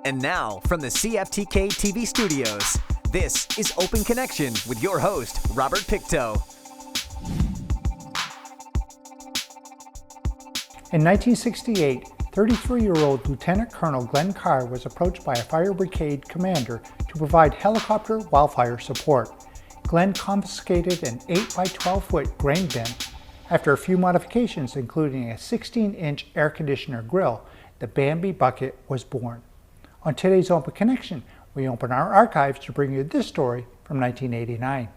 And now, from the CFTK-TV studios, this is Open Connection with your host, Robert Pictou. In 1968, 33-year-old Lieutenant Colonel Glenn Carr was approached by a fire brigade commander to provide helicopter wildfire support. Glenn confiscated an 8 by 12-foot grain bin. After a few modifications, including a 16-inch air conditioner grill, the Bambi bucket was born. On today's Open Connection, we open our archives to bring you this story from 1989.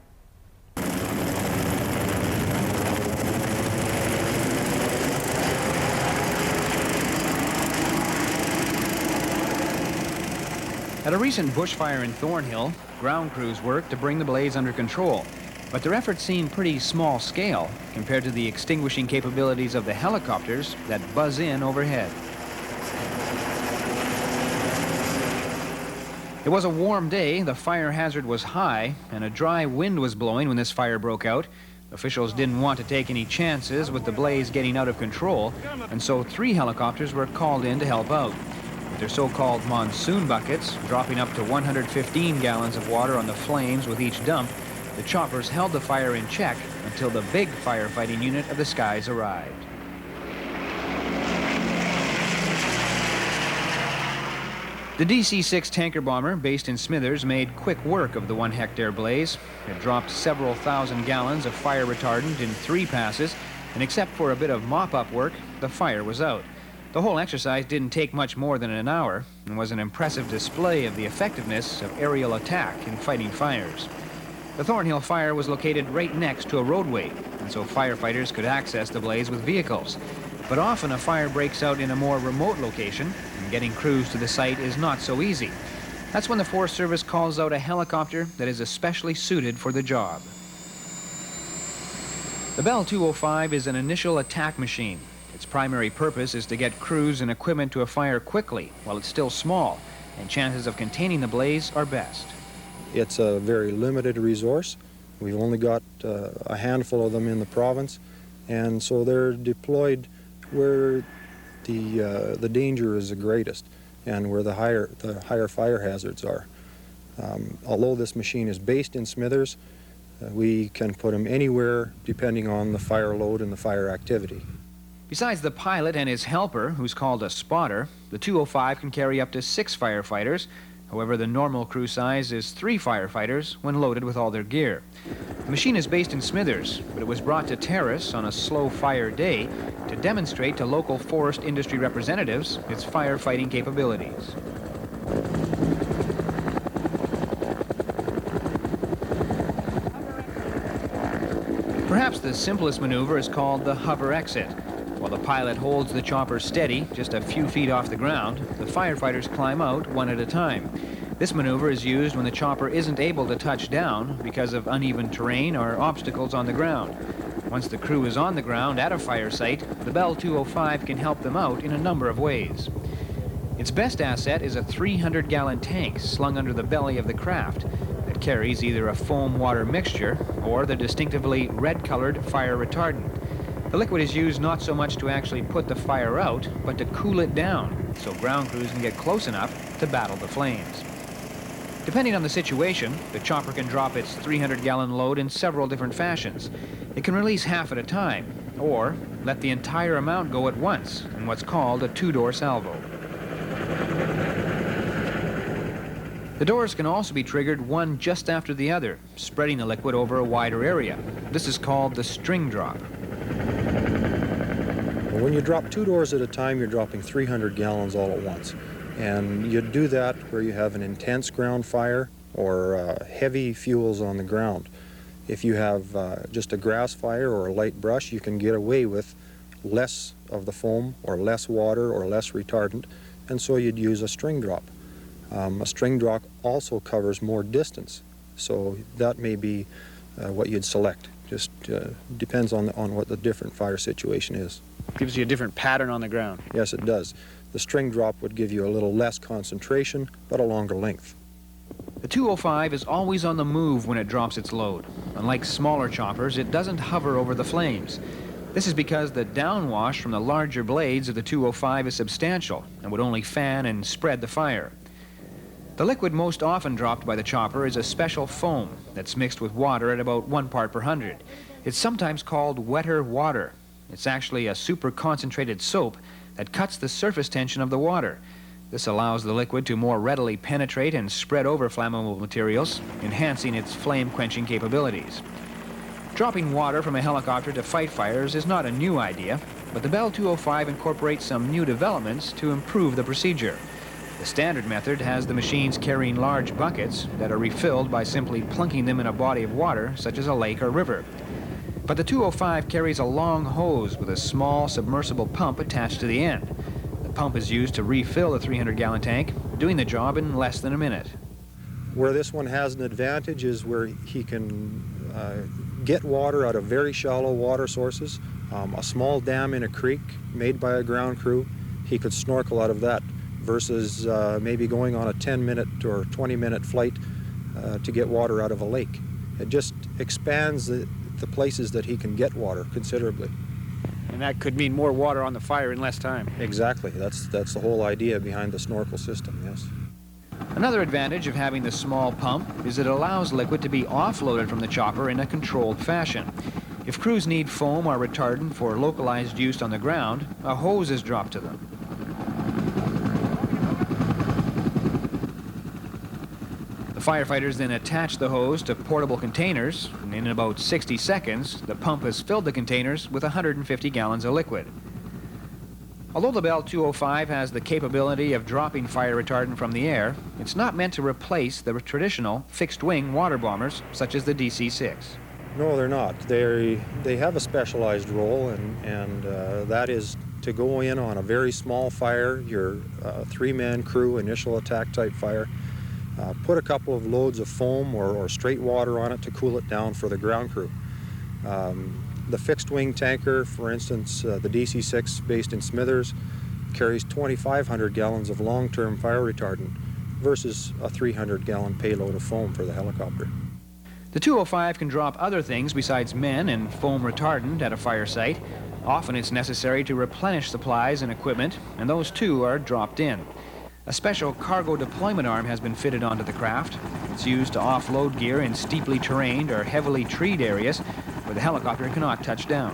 At a recent bushfire in Thornhill, ground crews worked to bring the blaze under control, but their efforts seemed pretty small scale compared to the extinguishing capabilities of the helicopters that buzz in overhead. It was a warm day, the fire hazard was high, and a dry wind was blowing when this fire broke out. Officials didn't want to take any chances with the blaze getting out of control, and so 3 helicopters were called in to help out. With their so-called monsoon buckets, dropping up to 115 gallons of water on the flames with each dump, the choppers held the fire in check until the big firefighting unit of the skies arrived. The DC-6 tanker bomber, based in Smithers, made quick work of the 1-hectare blaze. It dropped several thousand gallons of fire retardant in 3 passes, and except for a bit of mop-up work, the fire was out. The whole exercise didn't take much more than an hour and was an impressive display of the effectiveness of aerial attack in fighting fires. The Thornhill fire was located right next to a roadway, and so firefighters could access the blaze with vehicles. But often a fire breaks out in a more remote location, and getting crews to the site is not so easy. That's when the Forest Service calls out a helicopter that is especially suited for the job. The Bell 205 is an initial attack machine. Its primary purpose is to get crews and equipment to a fire quickly while it's still small, and chances of containing the blaze are best. It's a very limited resource. We've only got a handful of them in the province, and so they're deployed where the danger is the greatest and where the higher fire hazards are. Although this machine is based in Smithers, we can put them anywhere depending on the fire load and the fire activity. Besides the pilot and his helper, who's called a spotter, the 205 can carry up to 6 firefighters. However, the normal crew size is 3 firefighters when loaded with all their gear. The machine is based in Smithers, but it was brought to Terrace on a slow fire day to demonstrate to local forest industry representatives its firefighting capabilities. Perhaps the simplest maneuver is called the hover exit. While the pilot holds the chopper steady just a few feet off the ground, the firefighters climb out one at a time. This maneuver is used when the chopper isn't able to touch down because of uneven terrain or obstacles on the ground. Once the crew is on the ground at a fire site, the Bell 205 can help them out in a number of ways. Its best asset is a 300-gallon tank slung under the belly of the craft that carries either a foam water mixture or the distinctively red-colored fire retardant. The liquid is used not so much to actually put the fire out, but to cool it down, so ground crews can get close enough to battle the flames. Depending on the situation, the chopper can drop its 300-gallon load in several different fashions. It can release half at a time, or let the entire amount go at once in what's called a 2-door salvo. The doors can also be triggered one just after the other, spreading the liquid over a wider area. This is called the string drop. When you drop 2 doors at a time, you're dropping 300 gallons all at once. And you do that where you have an intense ground fire or heavy fuels on the ground. If you have just a grass fire or a light brush, you can get away with less of the foam or less water or less retardant, and so you'd use a string drop. A string drop also covers more distance, so that may be what you'd select. Just depends on what the different fire situation is. Gives you a different pattern on the ground. Yes, it does. The string drop would give you a little less concentration, but a longer length. The 205 is always on the move when it drops its load. Unlike smaller choppers, it doesn't hover over the flames. This is because the downwash from the larger blades of the 205 is substantial and would only fan and spread the fire. The liquid most often dropped by the chopper is a special foam that's mixed with water at about 1 part per 100. It's sometimes called wetter water. It's actually a super concentrated soap that cuts the surface tension of the water. This allows the liquid to more readily penetrate and spread over flammable materials, enhancing its flame-quenching capabilities. Dropping water from a helicopter to fight fires is not a new idea, but the Bell 205 incorporates some new developments to improve the procedure. The standard method has the machines carrying large buckets that are refilled by simply plunking them in a body of water, such as a lake or river. But the 205 carries a long hose with a small submersible pump attached to the end. The pump is used to refill the 300-gallon tank, doing the job in less than a minute. Where this one has an advantage is where he can get water out of very shallow water sources. A small dam in a creek made by a ground crew, he could snorkel out of that versus maybe going on a 10-minute or 20-minute flight to get water out of a lake. It just expands the places that he can get water considerably. And that could mean more water on the fire in less time. Exactly. That's the whole idea behind the snorkel system, yes. Another advantage of having the small pump is it allows liquid to be offloaded from the chopper in a controlled fashion. If crews need foam or retardant for localized use on the ground, a hose is dropped to them. The firefighters then attach the hose to portable containers, and in about 60 seconds, the pump has filled the containers with 150 gallons of liquid. Although the Bell 205 has the capability of dropping fire retardant from the air, it's not meant to replace the traditional fixed-wing water bombers, such as the DC-6. No, they're not. They have a specialized role, and that is to go in on a very small fire, your three-man crew initial attack type fire, put a couple of loads of foam or straight water on it to cool it down for the ground crew. The fixed-wing tanker, for instance, the DC-6 based in Smithers, carries 2,500 gallons of long-term fire retardant versus a 300-gallon payload of foam for the helicopter. The 205 can drop other things besides men and foam retardant at a fire site. Often it's necessary to replenish supplies and equipment, and those too are dropped in. A special cargo deployment arm has been fitted onto the craft. It's used to offload gear in steeply terrained or heavily treed areas where the helicopter cannot touch down.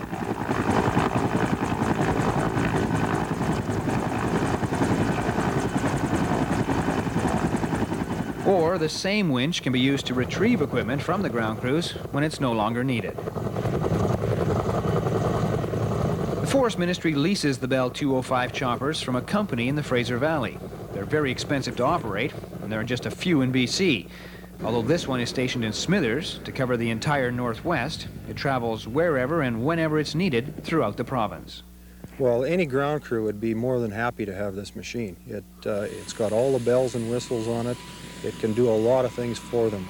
Or the same winch can be used to retrieve equipment from the ground crews when it's no longer needed. The Forest Ministry leases the Bell 205 choppers from a company in the Fraser Valley. They're very expensive to operate, and there are just a few in BC. Although this one is stationed in Smithers to cover the entire Northwest, it travels wherever and whenever it's needed throughout the province. Well, any ground crew would be more than happy to have this machine. It's got all the bells and whistles on it. It can do a lot of things for them.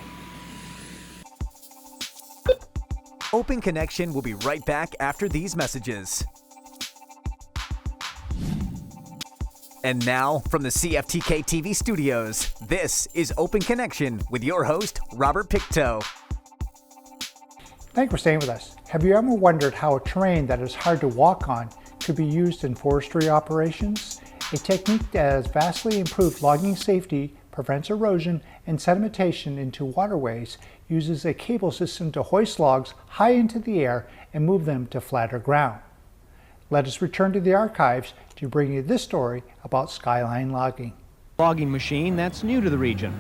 Open Connection will be right back after these messages. And now, from the CFTK-TV studios, this is Open Connection with your host, Robert Pictou. Thanks for staying with us. Have you ever wondered how a terrain that is hard to walk on could be used in forestry operations? A technique that has vastly improved logging safety, prevents erosion and sedimentation into waterways, uses a cable system to hoist logs high into the air and move them to flatter ground. Let us return to the archives to bring you this story about Skyline Logging. Logging machine that's new to the region.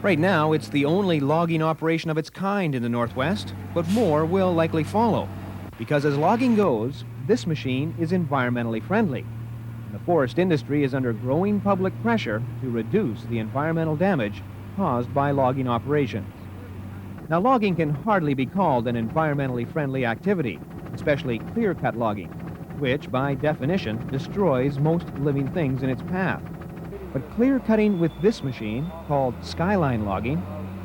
Right now, it's the only logging operation of its kind in the Northwest, but more will likely follow. Because as logging goes, this machine is environmentally friendly. And the forest industry is under growing public pressure to reduce the environmental damage caused by logging operations. Now, logging can hardly be called an environmentally friendly activity, especially clear-cut logging, which, by definition, destroys most living things in its path. But clear-cutting with this machine, called Skyline Logging,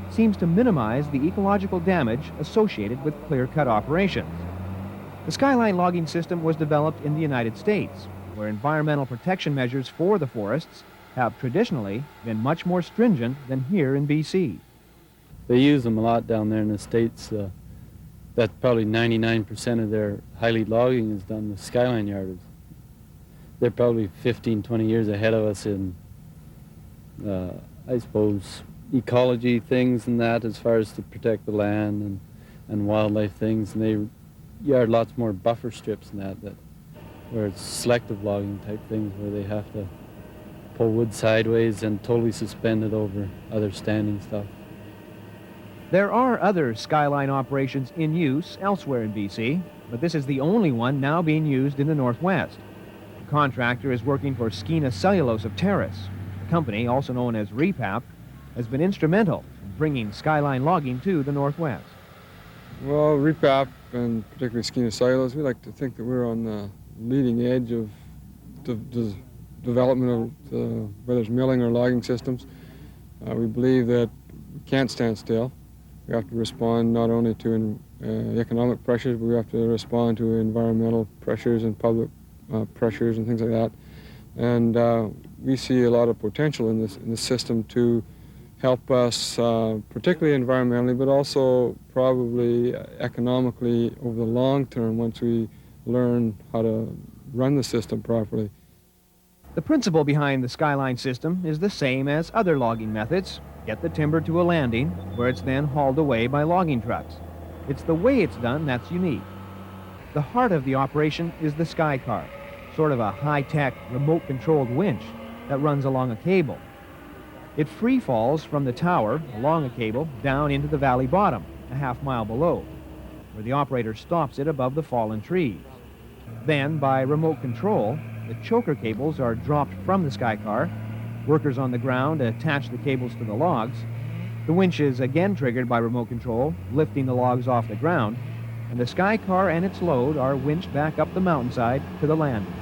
seems to minimize the ecological damage associated with clear-cut operations. The Skyline Logging system was developed in the United States, where environmental protection measures for the forests have traditionally been much more stringent than here in BC. They use them a lot down there in the States. That's probably 99% of their high-lead logging is done with Skyline yarders. They're probably 15, 20 years ahead of us in I suppose, ecology things and that, as far as to protect the land and wildlife things. And they yard lots more buffer strips and that where it's selective logging type things, where they have to pull wood sideways and totally suspend it over other standing stuff. There are other Skyline operations in use elsewhere in BC, but this is the only one now being used in the Northwest. The contractor is working for Skeena Cellulose of Terrace. The company, also known as Repap, has been instrumental in bringing Skyline Logging to the Northwest. Well, Repap, and particularly Skeena Cellulose, we like to think that we're on the leading edge of the development of whether it's milling or logging systems. We believe that we can't stand still. We have to respond not only to economic pressures, but we have to respond to environmental pressures and public pressures and things like that. And we see a lot of potential in this system to help us, particularly environmentally, but also probably economically over the long term once we learn how to run the system properly. The principle behind the Skyline system is the same as other logging methods. Get the timber to a landing, where it's then hauled away by logging trucks. It's the way it's done that's unique. The heart of the operation is the Sky Car, sort of a high-tech, remote-controlled winch that runs along a cable. It free falls from the tower along a cable down into the valley bottom, a half-mile below, where the operator stops it above the fallen trees. Then, by remote control, the choker cables are dropped from the Sky Car. Workers on the ground attach the cables to the logs. The winch is again triggered by remote control, lifting the logs off the ground, and the Sky Car and its load are winched back up the mountainside to the landing.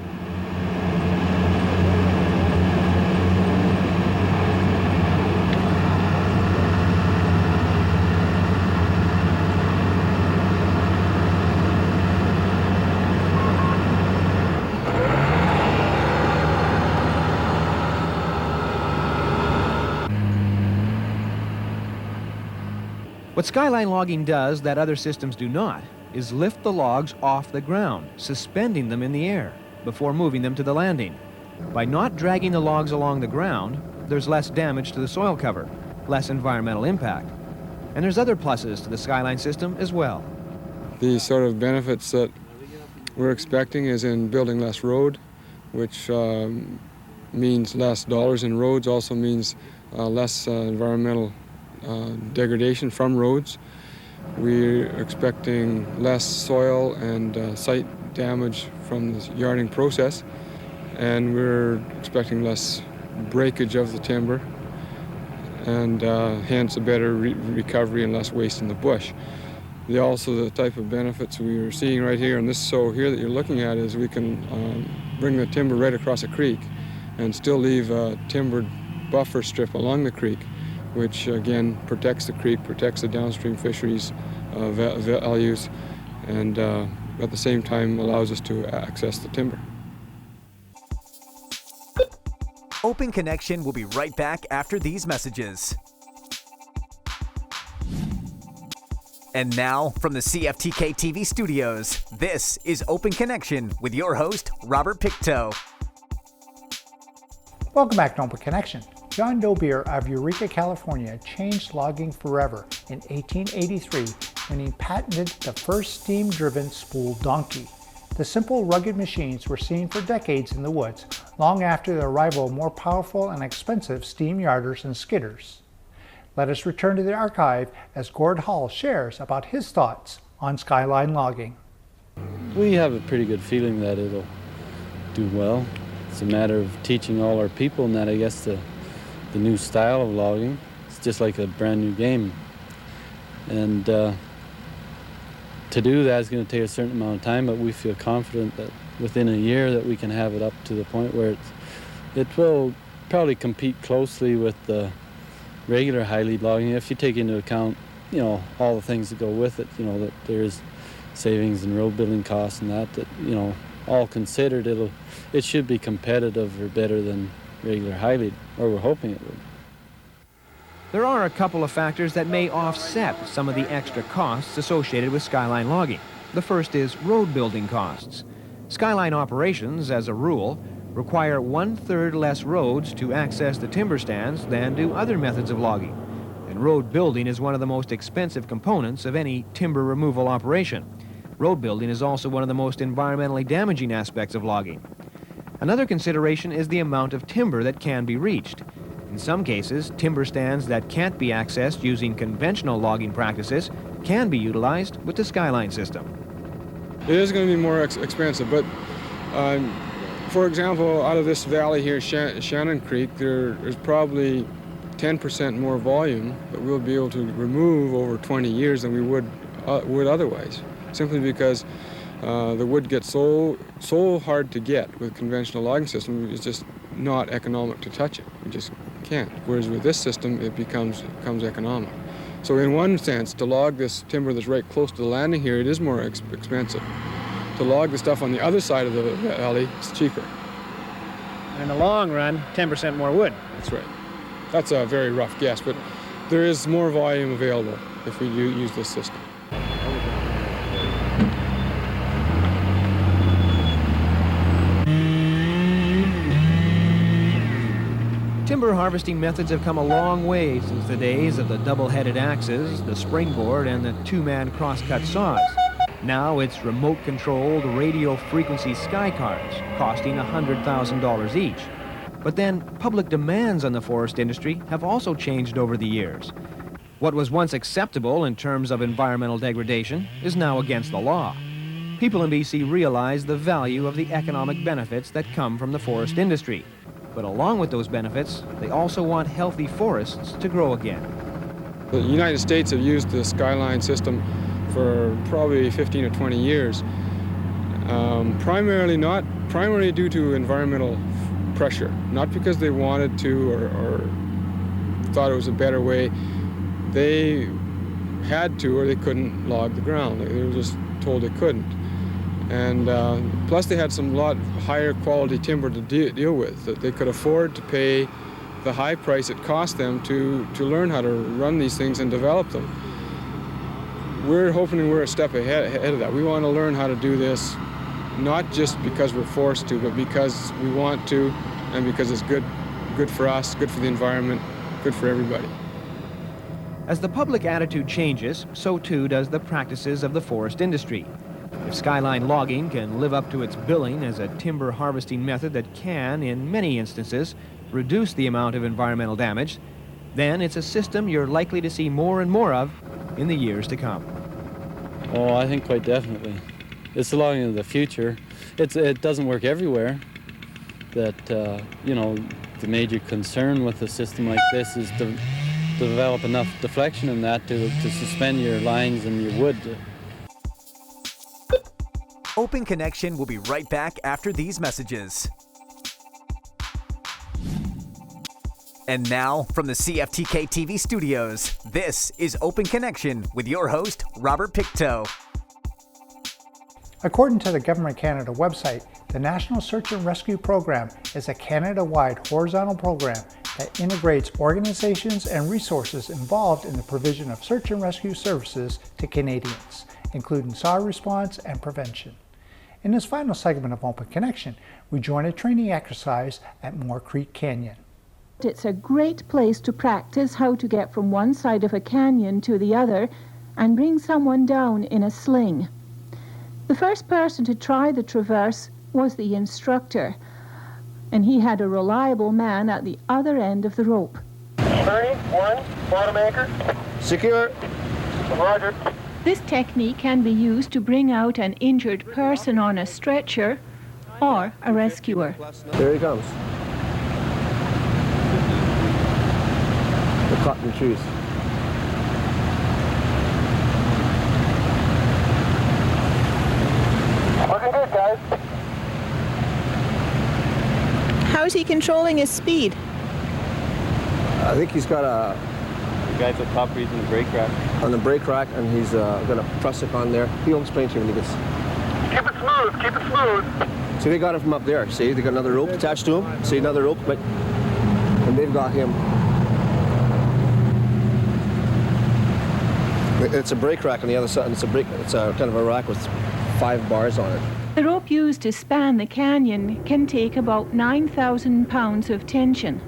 What Skyline Logging does that other systems do not is lift the logs off the ground, suspending them in the air before moving them to the landing. By not dragging the logs along the ground, there's less damage to the soil cover, less environmental impact. And there's other pluses to the Skyline system as well. The sort of benefits that we're expecting is in building less road, which means less dollars in roads, also means less environmental degradation from roads. We're expecting less soil and site damage from the yarding process, and we're expecting less breakage of the timber, and hence a better recovery and less waste in the bush. Also, the type of benefits we are seeing right here, and this sow here that you're looking at, is we can bring the timber right across a creek and still leave a timbered buffer strip along the creek, which again protects the creek, protects the downstream fisheries values, and at the same time allows us to access the timber. Open Connection will be right back after these messages. And now, from the CFTK-TV studios, this is Open Connection with your host, Robert Pictou. Welcome back to Open Connection. John Doe Beer of Eureka, California changed logging forever in 1883 when he patented the first steam-driven spool donkey. The simple, rugged machines were seen for decades in the woods, long after the arrival of more powerful and expensive steam yarders and skidders. Let us return to the archive as Gord Hall shares about his thoughts on Skyline Logging. We have a pretty good feeling that it'll do well. It's a matter of teaching all our people, and that, I guess, the new style of logging. It's just like a brand new game. And to do that is going to take a certain amount of time, but we feel confident that within a year that we can have it up to the point where it will probably compete closely with the regular high lead logging, if you take into account, all the things that go with it, that there's savings in road building costs and that, all considered, it should be competitive or better than regular high lead, or we're hoping it would. There are a couple of factors that may offset some of the extra costs associated with Skyline Logging. The first is road building costs. Skyline operations, as a rule, require 1/3 less roads to access the timber stands than do other methods of logging. And road building is one of the most expensive components of any timber removal operation. Road building is also one of the most environmentally damaging aspects of logging. Another consideration is the amount of timber that can be reached. In some cases, timber stands that can't be accessed using conventional logging practices can be utilized with the Skyline system. It is going to be more expensive, but for example, out of this valley here, Shannon Creek, there's probably 10% more volume that we'll be able to remove over 20 years than we would otherwise, simply because the wood gets so hard to get with conventional logging system. It's just not economic to touch it. We just can't. Whereas with this system, it becomes economic. So in one sense, to log this timber that's right close to the landing here, it is more expensive. To log the stuff on the other side of the valley, it's cheaper. And in the long run, 10% more wood. That's right. That's a very rough guess, but there is more volume available if we use this system. Timber harvesting methods have come a long way since the days of the double-headed axes, the springboard, and the two-man cross-cut saws. Now it's remote-controlled radio-frequency sky cars costing $100,000 each. But then public demands on the forest industry have also changed over the years. What was once acceptable in terms of environmental degradation is now against the law. People in BC realize the value of the economic benefits that come from the forest industry. But along with those benefits, they also want healthy forests to grow again. The United States have used the Skyline system for probably 15 or 20 years, primarily due to environmental pressure, not because they wanted to or thought it was a better way. They had to, or they couldn't log the ground. They were just told they couldn't. And plus they had some lot higher quality timber to deal with, that they could afford to pay the high price it cost them to learn how to run these things and develop them. We're hoping we're a step ahead of that. We want to learn how to do this, not just because we're forced to, but because we want to, and because it's good for us, good for the environment, good for everybody. As the public attitude changes, so too does the practices of the forest industry. If Skyline Logging can live up to its billing as a timber harvesting method that can, in many instances, reduce the amount of environmental damage, then it's a system you're likely to see more and more of in the years to come. Oh, I think quite definitely. It's the logging of the future. It doesn't work everywhere. That, you know, the major concern with a system like this is to develop enough deflection in that to suspend your lines and your wood. Open Connection will be right back after these messages. And now, from the CFTK-TV studios, this is Open Connection with your host, Robert Pictou. According to the Government Canada website, the National Search and Rescue Program is a Canada-wide horizontal program that integrates organizations and resources involved in the provision of search and rescue services to Canadians, including SAR response and prevention. In this final segment of Open Connection, we join a training exercise at Moore Creek Canyon. It's a great place to practice how to get from one side of a canyon to the other and bring someone down in a sling. The first person to try the traverse was the instructor, and he had a reliable man at the other end of the rope. 31, bottom anchor. Secure. Roger. This technique can be used to bring out an injured person on a stretcher or a rescuer. There he comes. The cotton trees. Looking good, guys. How is he controlling his speed? I think he's got a... The guy's at top reading the brake rack. On the brake rack, and he's got a prusik on there. He'll explain to you when he gets... Keep it smooth, keep it smooth. See, they got him from up there. See, they got another rope attached to him. See, another rope, but... And they've got him... It's a brake rack on the other side, and it's a kind of a rack with 5 bars on it. The rope used to span the canyon can take about 9,000 pounds of tension.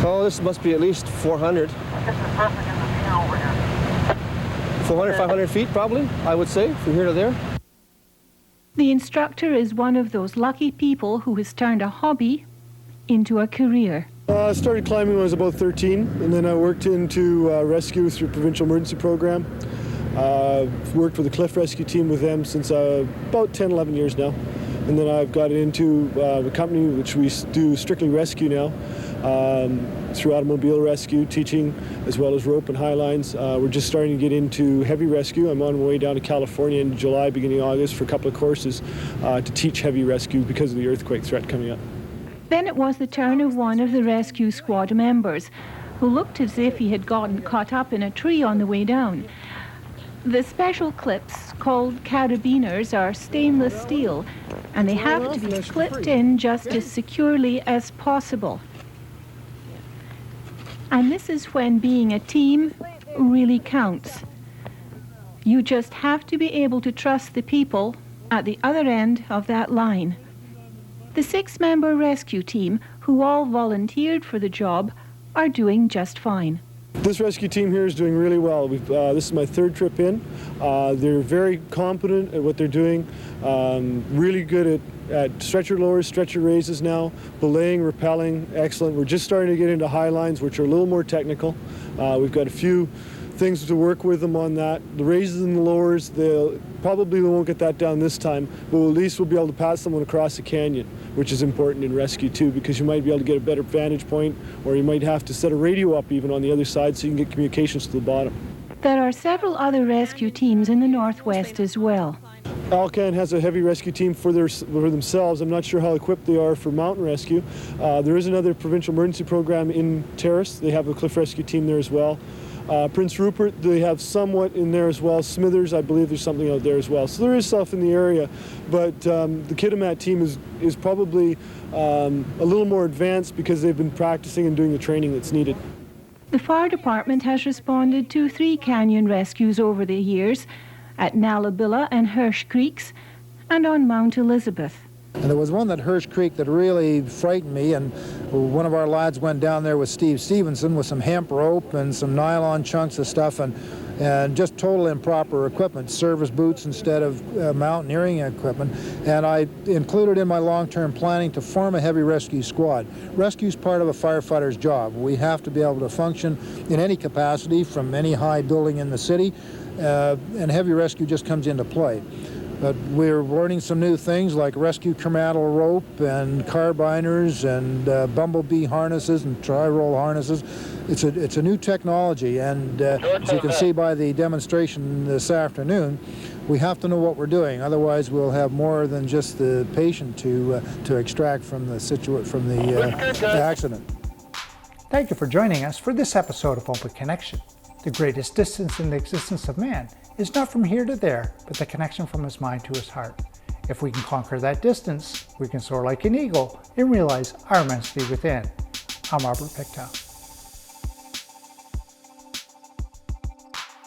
Oh, this must be at least 400. 400, 500 feet probably, I would say, from here to there. The instructor is one of those lucky people who has turned a hobby into a career. I started climbing when I was about 13, and then I worked into rescue through Provincial Emergency Program. Worked with the cliff rescue team with them since about 10, 11 years now. And then I've got into a company which we do strictly rescue now, through automobile rescue, teaching, as well as rope and high lines. We're just starting to get into heavy rescue. I'm on my way down to California in July, beginning August, for a couple of courses to teach heavy rescue because of the earthquake threat coming up. Then it was the turn of one of the rescue squad members, who looked as if he had gotten caught up in a tree on the way down. The special clips, called carabiners, are stainless steel, and they have to be clipped in just as securely as possible. And this is when being a team really counts. You just have to be able to trust the people at the other end of that line. The 6-member rescue team, who all volunteered for the job, are doing just fine. This rescue team here is doing really well. This is my 3rd trip in. They're very competent at what they're doing, really good at stretcher lowers, stretcher raises now, belaying, rappelling, excellent. We're just starting to get into high lines, which are a little more technical. We've got a few things to work with them on that. The raises and the lowers, they probably won't get that down this time, but at least we'll be able to pass someone across the canyon, which is important in rescue too, because you might be able to get a better vantage point, or you might have to set a radio up even on the other side so you can get communications to the bottom. There are several other rescue teams in the Northwest as well. Alcan has a heavy rescue team for themselves. I'm not sure how equipped they are for mountain rescue. There is another provincial emergency program in Terrace. They have a cliff rescue team there as well. Prince Rupert, they have somewhat in there as well. Smithers, I believe there's something out there as well. So there is stuff in the area, but the Kitimat team is probably a little more advanced because they've been practicing and doing the training that's needed. The fire department has responded to 3 canyon rescues over the years, at Nallabilla and Hirsch Creeks, and on Mount Elizabeth. And there was one at Hirsch Creek that really frightened me, and one of our lads went down there with Steve Stevenson with some hemp rope and some nylon chunks of stuff, and just total improper equipment, service boots instead of mountaineering equipment. And I included in my long-term planning to form a heavy rescue squad. Rescue is part of a firefighter's job. We have to be able to function in any capacity from any high building in the city, and heavy rescue just comes into play. But we're learning some new things like rescue chromatal rope and carbiners and bumblebee harnesses and tri-roll harnesses. It's a new technology, and as you can see by the demonstration this afternoon, we have to know what we're doing. Otherwise, we'll have more than just the patient to extract from the accident. Thank you for joining us for this episode of Open Connection. The greatest distance in the existence of man is not from here to there, but the connection from his mind to his heart. If we can conquer that distance, we can soar like an eagle and realize our immensity within. I'm Robert Pictou.